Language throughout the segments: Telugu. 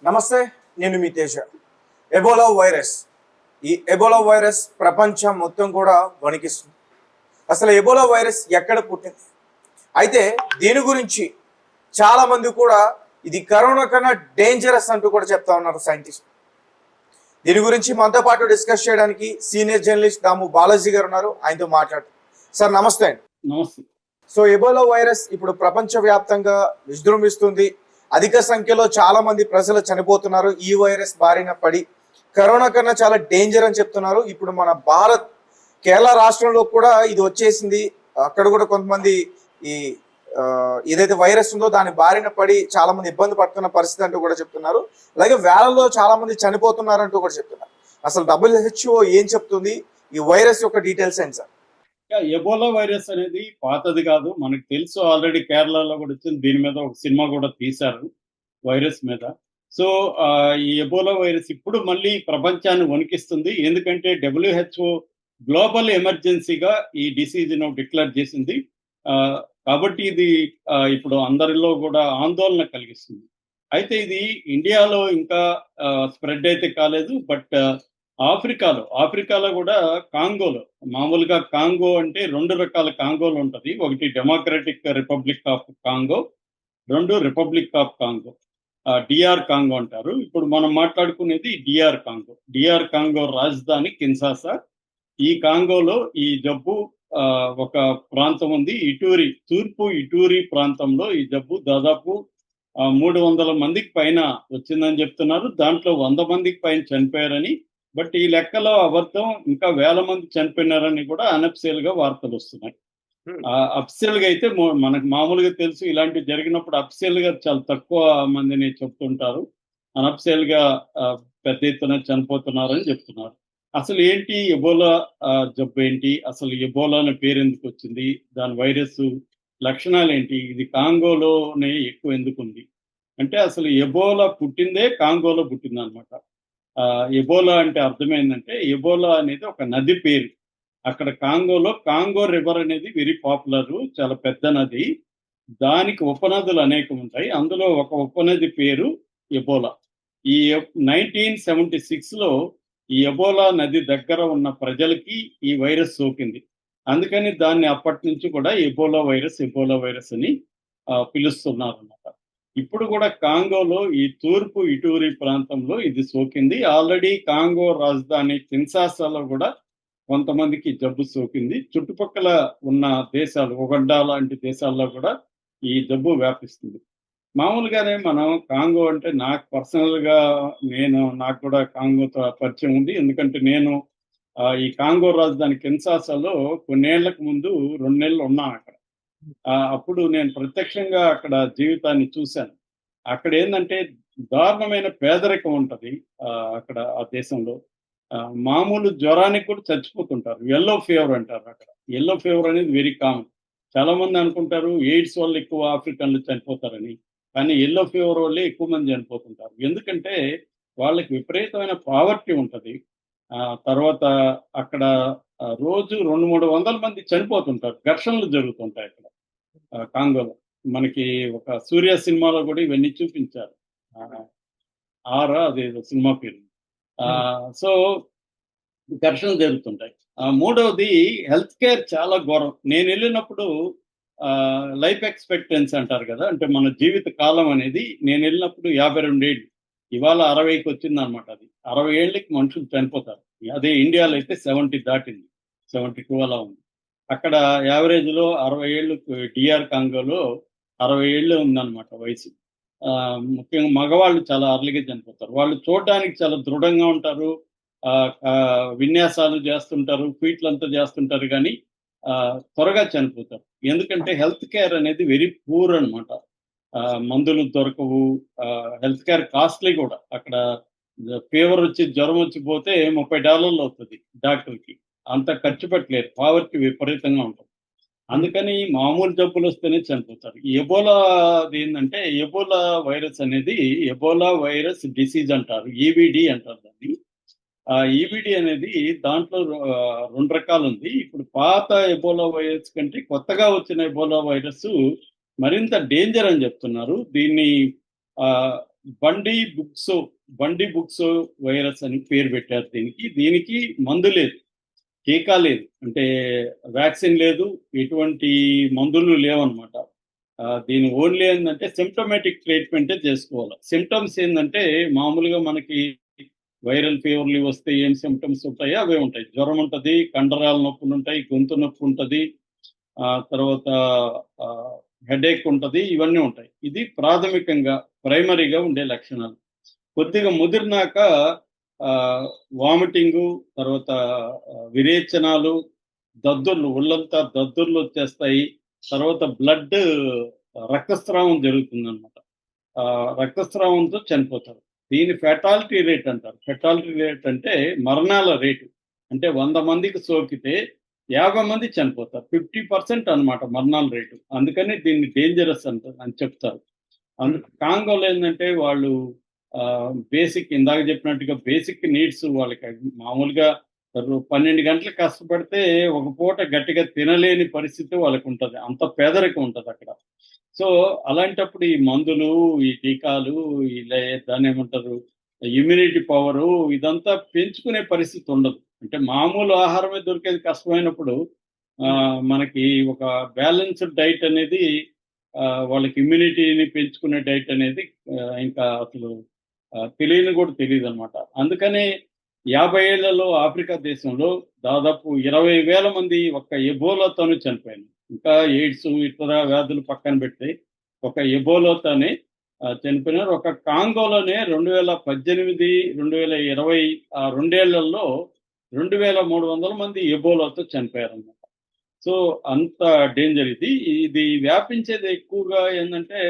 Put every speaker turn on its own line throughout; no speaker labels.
నమస్తే, నేను మీ తేజ. Ebola virus. ఈ ఎబోలా వైరస్ ప్రపంచం మొత్తం కూడా వణికిస్తుంది. అసలు ఎబోలా వైరస్ ఎక్కడ పుట్టింది? అయితే దీని గురించి చాలా మంది కూడా ఇది కరోనా కన్నా డేంజరస్ అంటూ కూడా చెప్తా ఉన్నారు సైంటిస్ట్. దీని గురించి మనతో పాటు డిస్కస్ చేయడానికి సీనియర్ జర్నలిస్ట్ దాము బాలాజీ గారు ఉన్నారు. ఆయనతో మాట్లాడు. సార్ నమస్తే అండి.
నమస్తే.
సో ఎబోలా వైరస్ ఇప్పుడు ప్రపంచవ్యాప్తంగా విజృంభిస్తుంది. అధిక సంఖ్యలో చాలా మంది ప్రజలు చనిపోతున్నారు ఈ వైరస్ బారిన పడి. కరోనా కన్నా చాలా డేంజర్ అని చెప్తున్నారు. ఇప్పుడు మన భారత్ కేరళ రాష్ట్రంలో కూడా ఇది వచ్చేసింది. అక్కడ కూడా కొంతమంది ఈ ఏదైతే వైరస్ ఉందో దాని బారిన పడి చాలా మంది ఇబ్బంది పడుతున్న పరిస్థితి అంటూ కూడా చెప్తున్నారు. అలాగే వేలల్లో చాలా మంది చనిపోతున్నారు అంటూ కూడా చెప్తున్నారు. అసలు WHO ఏం చెప్తుంది? ఈ వైరస్ యొక్క డీటెయిల్స్ ఏంటి సార్?
ఎబోలా వైరస్ అనేది పాతది కాదు, మనకు తెలుసు. ఆల్రెడీ కేరళలో కూడా వచ్చింది. దీని మీద ఒక సినిమా కూడా తీశారు వైరస్ మీద. సో ఈ ఎబోలా వైరస్ ఇప్పుడు మళ్ళీ ప్రపంచాన్ని వణికిస్తుంది. ఎందుకంటే WHO గ్లోబల్ ఎమర్జెన్సీగా ఈ డిసీజ్ను డిక్లేర్ చేసింది. కాబట్టి ఇది ఇప్పుడు అందరిలో కూడా ఆందోళన కలిగిస్తుంది. అయితే ఇది ఇండియాలో ఇంకా స్ప్రెడ్ అయితే కాలేదు. బట్ ఆఫ్రికాలో కూడా కాంగోలో, మామూలుగా కాంగో అంటే 2 రకాల కాంగోలు ఉంటుంది. ఒకటి Democratic Republic of Congo, 2 Republic of Congo, DR Congo అంటారు. ఇప్పుడు మనం మాట్లాడుకునేది డిఆర్ కాంగో రాజధాని కిన్షాసా. ఈ కాంగోలో ఈ జబ్బు ఒక ప్రాంతం ఉంది, తూర్పు ఇటూరి ప్రాంతంలో ఈ జబ్బు దాదాపు 300 మందికి పైన వచ్చిందని చెప్తున్నారు. దాంట్లో 100 మందికి పైన చనిపోయారని. బట్ ఈ లెక్కలో అబద్ధం, ఇంకా వేల మంది చనిపోయినారని కూడా అనఫిషియల్ గా వార్తలు వస్తున్నాయి. అఫిషియల్ గా అయితే మనకు మామూలుగా తెలుసు, ఇలాంటివి జరిగినప్పుడు అఫిషియల్ గా చాలా తక్కువ మందిని చెప్తుంటారు. అనఫిషియల్ గా పెద్ద ఎత్తున చనిపోతున్నారని చెప్తున్నారు. అసలు ఏంటి ఎబోలా జబ్బు ఏంటి? అసలు ఎబోలా అనే పేరు ఎందుకు వచ్చింది? దాని వైరస్ లక్షణాలు ఏంటి? ఇది కాంగోలోనే ఎక్కువ ఎందుకు ఉంది అంటే, అసలు ఎబోలా పుట్టిందే కాంగోలో పుట్టింది అనమాట. ఎబోలా అంటే అర్థమైందంటే, ఎబోలా అనేది ఒక నది పేరు. అక్కడ కాంగోలో కాంగో రివర్ అనేది వెరీ పాపులర్, చాలా పెద్ద నది. దానికి ఉపనదులు అనేకం ఉంటాయి. అందులో ఒక ఉపనది పేరు ఎబోలా. ఈ 1976లో ఈ ఎబోలా నది దగ్గర ఉన్న ప్రజలకి ఈ వైరస్ సోకింది. అందుకని దాన్ని అప్పటి నుంచి కూడా ఎబోలా వైరస్ అని పిలుస్తున్నారు అన్నమాట. ఇప్పుడు కూడా కాంగోలో ఈ తూర్పు ఇటూరి ప్రాంతంలో ఇది సోకింది. ఆల్రెడీ కాంగో రాజధాని కిన్షాసాలో కూడా కొంతమందికి జబ్బు సోకింది. చుట్టుపక్కల ఉన్న దేశాలు, ఉగండా లాంటి దేశాల్లో కూడా ఈ జబ్బు వ్యాపిస్తుంది. మామూలుగానే మనం కాంగో అంటే, నాకు పర్సనల్గా నాకు కూడా కాంగోతో పరిచయం ఉంది. ఎందుకంటే నేను ఈ కాంగో రాజధాని కిన్షాసాలో కొన్నేళ్లకు ముందు 2 నెలలు ఉన్నాను అక్కడ. అప్పుడు నేను ప్రత్యక్షంగా అక్కడ జీవితాన్ని చూశాను. అక్కడ ఏంటంటే దారుణమైన పేదరికం ఉంటుంది. అక్కడ ఆ దేశంలో మామూలు జ్వరానికి కూడా చచ్చిపోతుంటారు. ఎల్లో ఫీవర్ అంటారు అక్కడ. ఎల్లో ఫీవర్ అనేది వెరీ కామన్. చాలా మంది అనుకుంటారు ఎయిడ్స్ వల్ల ఎక్కువ ఆఫ్రికన్లు చనిపోతారని. కానీ ఎల్లో ఫీవర్ వల్లే ఎక్కువ మంది చనిపోతుంటారు. ఎందుకంటే వాళ్ళకి విపరీతమైన పావర్టీ ఉంటుంది. తర్వాత అక్కడ రోజు 200-300 మంది చనిపోతుంటారు. ఘర్షణలు జరుగుతుంటాయి అక్కడ కాంగోలో. మనకి ఒక సూర్య సినిమాలో కూడా ఇవన్నీ చూపించారు. అదేదో సినిమా పేరు. సో ఘర్షణలు జరుగుతుంటాయి. మూడవది హెల్త్ కేర్ చాలా ఘోరం. నేను వెళ్ళినప్పుడు లైఫ్ ఎక్స్పెక్టెన్సీ అంటారు కదా, అంటే మన జీవిత కాలం అనేది, నేను వెళ్ళినప్పుడు 52 ఏళ్ళు. ఇవాళ 60కి వచ్చింది అనమాట. అది 60 ఏళ్ళకి మనుషులు చనిపోతారు. అదే ఇండియాలో అయితే 70 దాటింది, 72 అలా ఉంది. అక్కడ యావరేజ్లో 60 ఏళ్ళు. డిఆర్ కాంగోలో 60 ఏళ్ళు ఉందన్నమాట వయసు. ముఖ్యంగా మగవాళ్ళు చాలా అర్లీగా చనిపోతారు. వాళ్ళు చూడడానికి చాలా దృఢంగా ఉంటారు, విన్యాసాలు చేస్తుంటారు, ఫీట్లంతా చేస్తుంటారు, కానీ త్వరగా చనిపోతారు. ఎందుకంటే హెల్త్ కేర్ అనేది వెరీ పూర్ అనమాట. మందులు దొరకవు. హెల్త్ కేర్ కాస్ట్లీ కూడా. అక్కడ ఫీవర్ వచ్చి, జ్వరం వచ్చి పోతే $30 అవుతుంది డాక్టర్కి. అంత ఖర్చు పెట్టలేరు. పావర్టీ విపరీతంగా ఉంటుంది. అందుకని మామూలు జబ్బులు వస్తేనే చనిపోతారు. ఎబోలా ఏంటంటే, ఎబోలా వైరస్ అనేది ఎబోలా వైరస్ డిసీజ్ అంటారు, ఈవిడి అంటారు దాన్ని. ఈవిడి అనేది దాంట్లో 2 రకాలు ఉంది. ఇప్పుడు పాత ఎబోలా వైరస్ కంటే కొత్తగా వచ్చిన ఎబోలా వైరస్ మరింత డేంజర్ అని చెప్తున్నారు. దీన్ని బండి బుక్స్ వైరస్ అని పేరు పెట్టారు దీనికి మందు లేదు, టీకా లేదు, అంటే వ్యాక్సిన్ లేదు, ఎటువంటి మందులు లేవన్నమాట. దీని ఓన్లీ ఏంటంటే సిమ్టమాటిక్ ట్రీట్మెంటే చేసుకోవాలి. సిమ్టమ్స్ ఏంటంటే మామూలుగా మనకి వైరల్ ఫీవర్లు వస్తే ఏం సిమ్టమ్స్ ఉంటాయో అవే ఉంటాయి. జ్వరం ఉంటుంది, కండరాల నొప్పులు ఉంటాయి, గొంతు నొప్పి ఉంటుంది, తర్వాత హెడేక్ ఉంటుంది, ఇవన్నీ ఉంటాయి. ఇది ప్రాథమికంగా ప్రైమరీగా ఉండే లక్షణాలు. కొద్దిగా ముదిరినాక వామిటింగు, తర్వాత విరేచనాలు, దద్దుర్లు, ఒళ్ళంతా దద్దుర్లు వచ్చేస్తాయి. తర్వాత రక్తస్రావం జరుగుతుందన్నమాట. రక్తస్రావంతో చనిపోతారు. దీని ఫెటాలిటీ రేట్ అంటారు. ఫెటాలిటీ రేట్ అంటే మరణాల రేటు. అంటే 100 మందికి సోకితే 50 మంది చనిపోతారు. 50% అన్నమాట మరణాల రేటు. అందుకని దీన్ని డేంజరస్ అని చెప్తారు. కాంగోలో ఏంటంటే వాళ్ళు బేసిక్, ఇందాక చెప్పినట్టుగా బేసిక్ నీడ్స్ వాళ్ళకి మామూలుగా 12 గంటలు కష్టపడితే ఒక పూట గట్టిగా తినలేని పరిస్థితి వాళ్ళకు ఉంటుంది. అంత పేదరికం ఉంటుంది అక్కడ. సో అలాంటప్పుడు ఈ మందులు, ఈ టీకాలు, దాన్ని ఏమంటారు, ఇమ్యూనిటీ పవరు, ఇదంతా పెంచుకునే పరిస్థితి ఉండదు. అంటే మామూలు ఆహారమే దొరికేది కష్టమైనప్పుడు మనకి ఒక బ్యాలెన్స్డ్ డైట్ అనేది, వాళ్ళకి ఇమ్యూనిటీని పెంచుకునే డైట్ అనేది ఇంకా అసలు తెలియని కూడా తెలియదు అనమాట. అందుకనే 50 ఏళ్లలో ఆఫ్రికా దేశంలో దాదాపు 20,000 మంది ఒక్క ఎబోలాతోనే చనిపోయారు. ఇంకా ఎయిడ్స్, ఇతర వ్యాధులు పక్కన పెడితే ఒక ఎబోలాతోనే చనిపోయినారు. ఒక కాంగోలోనే 2018, 2020 ఆ 2 ఏళ్లలో 2,300 మంది ఎబోలాతో చనిపోయారన్నమాట. సో అంత డేంజర్ ఇది. ఇది వ్యాపించేది ఎక్కువగా ఏంటంటే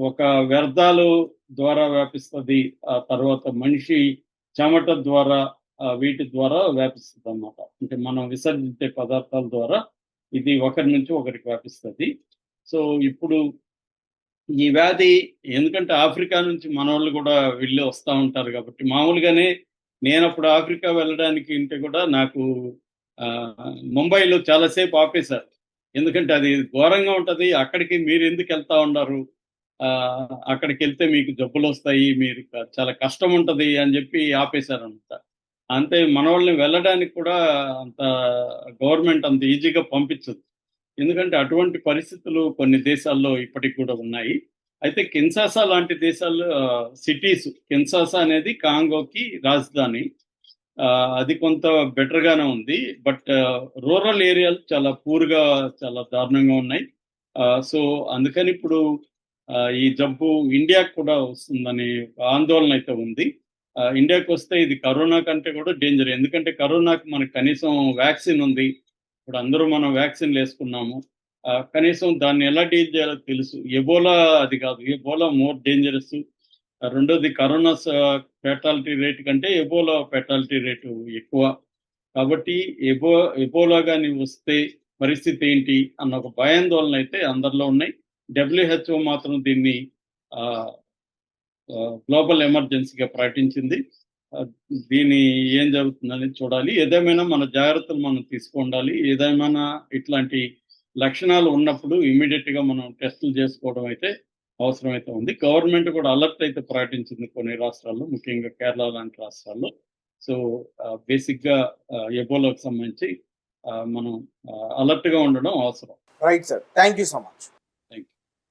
ఒక వ్యర్థాలు ద్వారా వ్యాపిస్తుంది. ఆ తర్వాత మనిషి చెమట ద్వారా, వీటి ద్వారా వ్యాపిస్తుంది అన్నమాట. అంటే మనం విసర్జించే పదార్థాల ద్వారా ఇది ఒకరి నుంచి ఒకరికి వ్యాపిస్తుంది. సో ఇప్పుడు ఈ వ్యాధి, ఎందుకంటే ఆఫ్రికా నుంచి మనోళ్ళు కూడా వెళ్ళి వస్తూ ఉంటారు కాబట్టి, మామూలుగానే నేను అప్పుడు ఆఫ్రికా వెళ్ళడానికి ఉంటే కూడా నాకు ముంబైలో చాలాసేపు ఆపేశారు. ఎందుకంటే అది ఘోరంగా ఉంటుంది. అక్కడికి మీరు ఎందుకు వెళ్తా ఉన్నారు, అక్కడికి వెళ్తే మీకు జబ్బులు వస్తాయి, మీరు చాలా కష్టం ఉంటుంది అని చెప్పి ఆపేశారనమాట. అంతే, మన వాళ్ళని వెళ్ళడానికి కూడా అంత గవర్నమెంట్ అంత ఈజీగా పంపించదు. ఎందుకంటే అటువంటి పరిస్థితులు కొన్ని దేశాల్లో ఇప్పటికి కూడా ఉన్నాయి. అయితే కిన్షాసా లాంటి దేశాల్లో కిన్షాసా అనేది కాంగోకి రాజధాని. అది కొంత బెటర్గానే ఉంది. బట్ రూరల్ ఏరియాలు చాలా పూర్గా, చాలా దారుణంగా ఉన్నాయి. సో అందుకని ఇప్పుడు ఈ జబ్బు ఇండియాకు కూడా వస్తుందని ఆందోళన అయితే ఉంది. ఇండియాకి వస్తే ఇది కరోనా కంటే కూడా డేంజర్. ఎందుకంటే కరోనాకి మనకు కనీసం వ్యాక్సిన్ ఉంది. ఇప్పుడు అందరూ మనం వ్యాక్సిన్లు వేసుకున్నాము. కనీసం దాన్ని ఎలా డీల్ చేయాలో తెలుసు. ఎబోలా అది కాదు, ఎబోలా మోర్ డేంజరస్. రెండోది కరోనా ఫెటాలిటీ రేటు కంటే ఎబోలా ఫెటాలిటీ రేటు ఎక్కువ. కాబట్టి ఎబోలా కానీ వస్తే పరిస్థితి ఏంటి అన్న ఒక భయాందోళన అయితే అందరిలో ఉన్నాయి. WHO మాత్రం దీన్ని గ్లోబల్ ఎమర్జెన్సీగా ప్రకటించింది. దీని ఏం జరుగుతుందని చూడాలి. ఏదేమైనా మన జాగ్రత్తలు మనం తీసుకుండాలి. ఏదేమైనా ఇట్లాంటి లక్షణాలు ఉన్నప్పుడు ఇమ్మీడియట్గా మనం టెస్టులు చేసుకోవడం అయితే అవసరమైతే ఉంది. గవర్నమెంట్ కూడా అలర్ట్ అయితే ప్రకటించింది కొన్ని రాష్ట్రాల్లో, ముఖ్యంగా కేరళ లాంటి రాష్ట్రాల్లో. సో బేసిక్గా ఎబోలాకు సంబంధించి మనం అలర్ట్గా ఉండడం అవసరం.
Right sir, thank you so much.